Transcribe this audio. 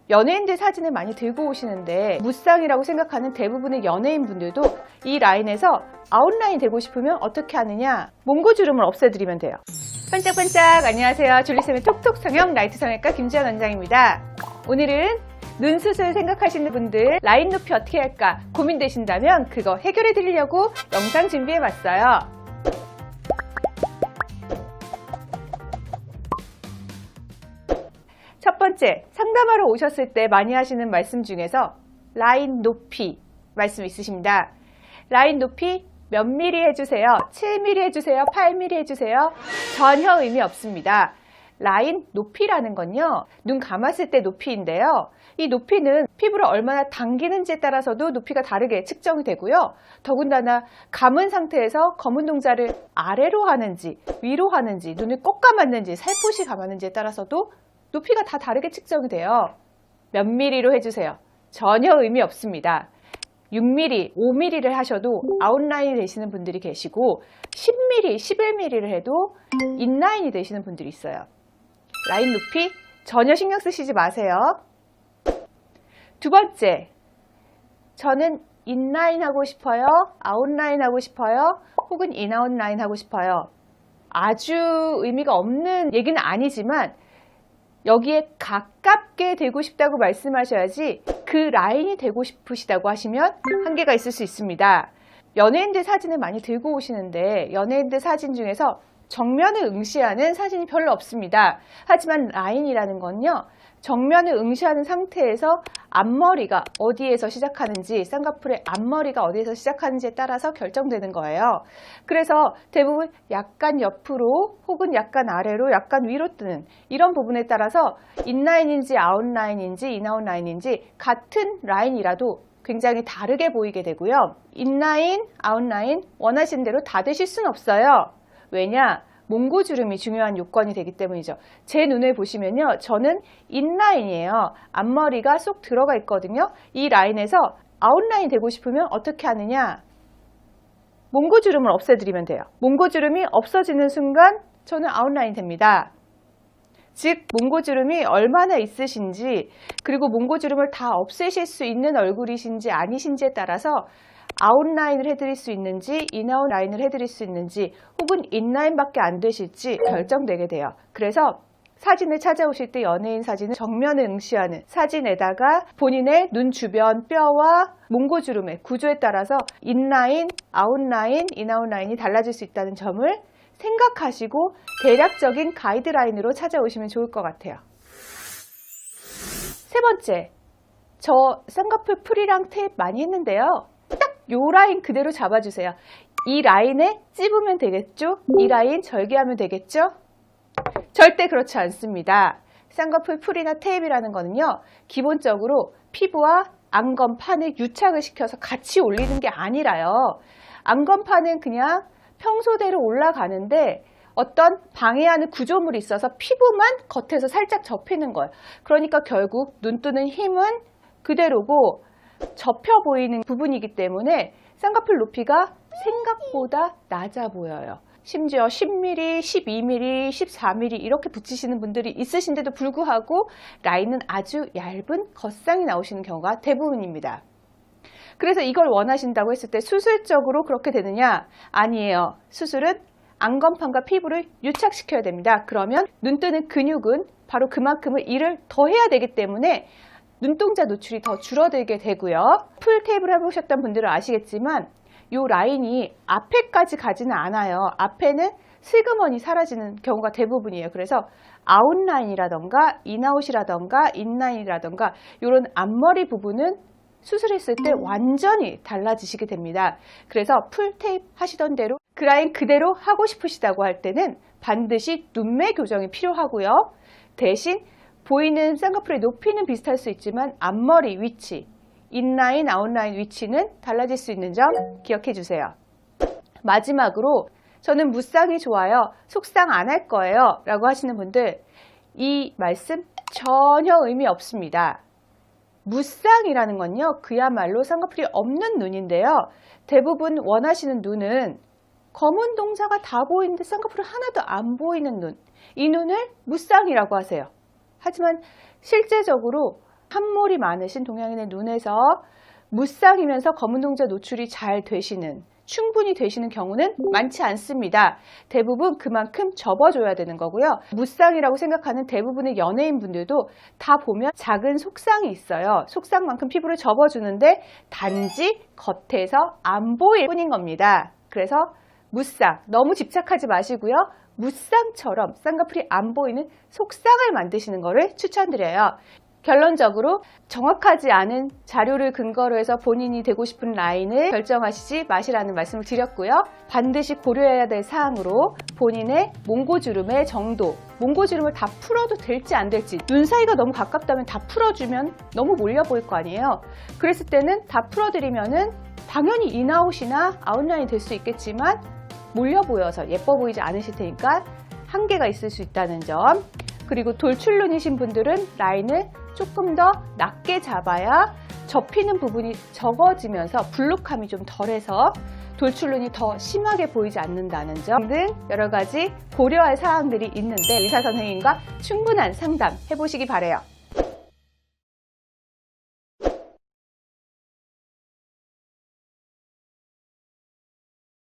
연예인들 사진을 많이 들고 오시는데 무쌍이라고 생각하는 대부분의 연예인분들도 이 라인에서 아웃라인 되고 싶으면 어떻게 하느냐? 몽고주름을 없애드리면 돼요. 반짝반짝 안녕하세요. 줄리쌤의 톡톡 성형 라이트 성형외과 김지연 원장입니다. 오늘은 눈 수술 생각하시는 분들 라인 높이 어떻게 할까 고민되신다면 그거 해결해 드리려고 영상 준비해봤어요. 첫 번째, 상담하러 오셨을 때 많이 하시는 말씀 중에서 라인 높이 말씀 있으십니다. 라인 높이 몇 미리 해주세요? 7mm 해주세요? 8mm 해주세요? 전혀 의미 없습니다. 라인 높이라는 건요, 눈 감았을 때 높이인데요. 이 높이는 피부를 얼마나 당기는지에 따라서도 높이가 다르게 측정이 되고요. 더군다나 감은 상태에서 검은 동자를 아래로 하는지 위로 하는지 눈을 꼭 감았는지 살포시 감았는지에 따라서도 높이가 다 다르게 측정이 돼요. 몇 미리로 해주세요? 전혀 의미 없습니다. 6mm, 5mm를 하셔도 아웃라인이 되시는 분들이 계시고 10mm, 11mm를 해도 인라인이 되시는 분들이 있어요. 라인 높이 전혀 신경 쓰시지 마세요. 두 번째, 저는 인라인 하고 싶어요? 아웃라인 하고 싶어요? 혹은 인아웃라인 하고 싶어요? 아주 의미가 없는 얘기는 아니지만 여기에 가깝게 되고 싶다고 말씀하셔야지 그 라인이 되고 싶으시다고 하시면 한계가 있을 수 있습니다. 연예인들 사진을 많이 들고 오시는데 연예인들 사진 중에서 정면을 응시하는 사진이 별로 없습니다. 하지만 라인이라는 건요, 정면을 응시하는 상태에서 앞머리가 어디에서 시작하는지, 쌍꺼풀의 앞머리가 어디에서 시작하는지에 따라서 결정되는 거예요. 그래서 대부분 약간 옆으로 혹은 약간 아래로 약간 위로 뜨는 이런 부분에 따라서 인라인인지 아웃라인인지 인아웃라인인지 같은 라인이라도 굉장히 다르게 보이게 되고요. 인라인, 아웃라인 원하시는 대로 다 되실 수는 없어요. 왜냐? 몽고주름이 중요한 요건이 되기 때문이죠. 제 눈을 보시면요, 저는 인라인이에요. 앞머리가 쏙 들어가 있거든요. 이 라인에서 아웃라인 되고 싶으면 어떻게 하느냐? 몽고주름을 없애드리면 돼요. 몽고주름이 없어지는 순간 저는 아웃라인 됩니다. 즉 몽고주름이 얼마나 있으신지, 그리고 몽고주름을 다 없애실 수 있는 얼굴이신지 아니신지에 따라서 아웃라인을 해드릴 수 있는지 인아웃라인을 해드릴 수 있는지 혹은 인라인밖에 안 되실지 결정되게 돼요. 그래서 사진을 찾아오실 때 연예인 사진은 정면을 응시하는 사진에다가 본인의 눈 주변 뼈와 몽고주름의 구조에 따라서 인라인, 아웃라인, 인아웃라인이 달라질 수 있다는 점을 생각하시고 대략적인 가이드라인으로 찾아오시면 좋을 것 같아요. 세 번째, 저 쌍꺼풀 풀이랑 테이프 많이 했는데요. 요 라인 그대로 잡아주세요. 이 라인에 찝으면 되겠죠? 이 라인 절개하면 되겠죠? 절대 그렇지 않습니다. 쌍꺼풀 풀이나 테이프라는 거는요, 기본적으로 피부와 안검판을 유착을 시켜서 같이 올리는 게 아니라요. 안검판은 그냥 평소대로 올라가는데 어떤 방해하는 구조물이 있어서 피부만 겉에서 살짝 접히는 거예요. 그러니까 결국 눈 뜨는 힘은 그대로고 접혀 보이는 부분이기 때문에 쌍꺼풀 높이가 생각보다 낮아 보여요. 심지어 10mm, 12mm, 14mm 이렇게 붙이시는 분들이 있으신데도 불구하고 라인은 아주 얇은 겉상이 나오시는 경우가 대부분입니다. 그래서 이걸 원하신다고 했을 때 수술적으로 그렇게 되느냐? 아니에요. 수술은 안검판과 피부를 유착시켜야 됩니다. 그러면 눈 뜨는 근육은 바로 그만큼의 일을 더 해야 되기 때문에 눈동자 노출이 더 줄어들게 되고요. 풀 테이프를 해보셨던 분들은 아시겠지만 이 라인이 앞에까지 가지는 않아요. 앞에는 슬그머니 사라지는 경우가 대부분이에요. 그래서 아웃라인이라던가 인아웃이라던가 인라인이라던가 이런 앞머리 부분은 수술했을 때 완전히 달라지시게 됩니다. 그래서 풀 테이프 하시던 대로 그 라인 그대로 하고 싶으시다고 할 때는 반드시 눈매 교정이 필요하고요. 대신 보이는 쌍꺼풀의 높이는 비슷할 수 있지만 앞머리 위치, 인라인, 아웃라인 위치는 달라질 수 있는 점 기억해 주세요. 마지막으로 저는 무쌍이 좋아요, 속쌍 안 할 거예요 라고 하시는 분들, 이 말씀 전혀 의미 없습니다. 무쌍이라는 건요, 그야말로 쌍꺼풀이 없는 눈인데요. 대부분 원하시는 눈은 검은 동자가 다 보이는데 쌍꺼풀이 하나도 안 보이는 눈, 이 눈을 무쌍이라고 하세요. 하지만 실제적으로 함몰이 많으신 동양인의 눈에서 무쌍이면서 검은 동자 노출이 잘 되시는, 충분히 되시는 경우는 많지 않습니다. 대부분 그만큼 접어줘야 되는 거고요. 무쌍이라고 생각하는 대부분의 연예인분들도 다 보면 작은 속쌍이 있어요. 속쌍만큼 피부를 접어주는데 단지 겉에서 안 보일 뿐인 겁니다. 그래서 무쌍, 너무 집착하지 마시고요. 무쌍처럼 쌍꺼풀이 안 보이는 속쌍을 만드시는 것을 추천드려요. 결론적으로 정확하지 않은 자료를 근거로 해서 본인이 되고 싶은 라인을 결정하시지 마시라는 말씀을 드렸고요. 반드시 고려해야 될 사항으로 본인의 몽고주름의 정도, 몽고주름을 다 풀어도 될지 안 될지, 눈 사이가 너무 가깝다면 다 풀어주면 너무 몰려 보일 거 아니에요. 그랬을 때는 다 풀어드리면은 당연히 인아웃이나 아웃라인이 될 수 있겠지만 몰려 보여서 예뻐 보이지 않으실 테니까 한계가 있을 수 있다는 점. 그리고 돌출눈이신 분들은 라인을 조금 더 낮게 잡아야 접히는 부분이 적어지면서 블록함이 좀 덜해서 돌출눈이 더 심하게 보이지 않는다는 점 등 여러 가지 고려할 사항들이 있는데 의사 선생님과 충분한 상담 해보시기 바라요.